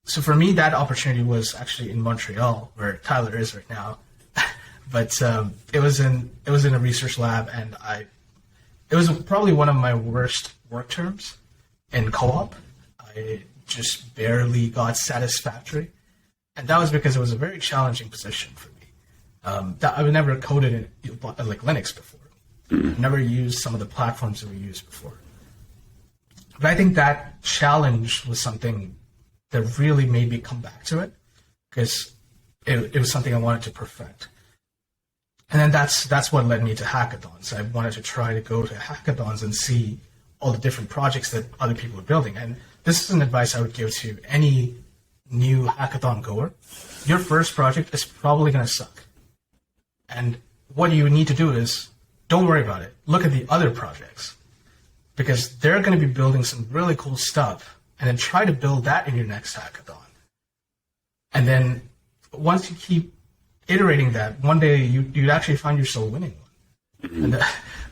so for me, that opportunity was actually in Montreal, where Tyler is right now. But it was in a research lab, and it was probably one of my worst work terms in co-op. I just barely got satisfactory, and that was because it was a very challenging position for me. I've never coded in like Linux before. Never used some of the platforms that we used before. But I think that challenge was something that really made me come back to it, because it was something I wanted to perfect. And then that's what led me to hackathons. I wanted to try to go to hackathons and see all the different projects that other people are building. And this is an advice I would give to any new hackathon goer. Your first project is probably going to suck. And what you need to do is, don't worry about it. Look at the other projects, because they're going to be building some really cool stuff, and then try to build that in your next hackathon. And then once you keep iterating that, one day you'd actually find yourself winning one.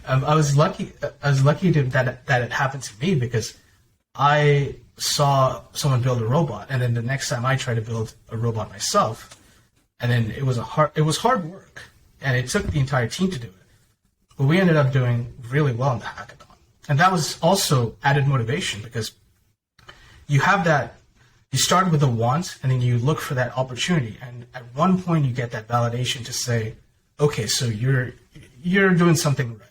And I was lucky that it happened to me, because I saw someone build a robot, and then the next time I tried to build a robot myself, and then it was hard work, and it took the entire team to do it. But we ended up doing really well in the hackathon. And that was also added motivation, because you have that, you start with a want, and then you look for that opportunity. And at one point you get that validation to say, okay, so you're doing something right.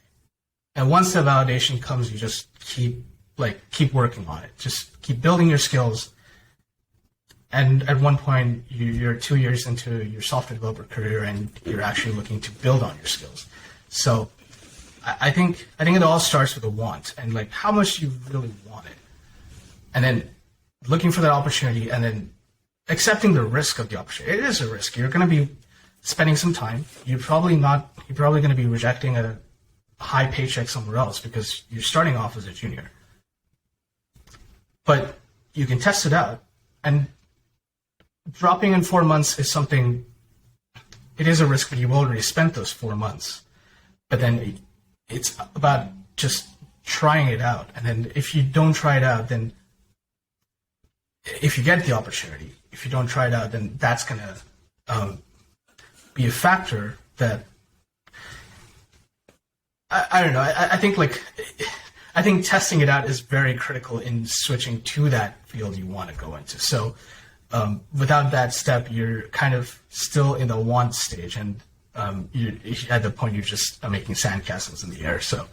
And once that validation comes, you just keep working on it. Just keep building your skills. And at one point, you're 2 years into your software developer career, and you're actually looking to build on your skills. So I think it all starts with a want, and like how much you really want it, and then looking for that opportunity, and then accepting the risk of the opportunity. It is a risk. You're going to be spending some time. You're probably going to be rejecting a high paycheck somewhere else, because you're starting off as a junior. But you can test it out, and dropping in 4 months is something. It is a risk, but you've already spent those 4 months. But then it's about just trying it out. And then if you don't try it out, then if you get the opportunity, if you don't try it out, then that's going to be a factor that, I don't know. I think testing it out is very critical in switching to that field you want to go into. So without that step, you're kind of still in the want stage, and at the point you're just making sandcastles in the air. So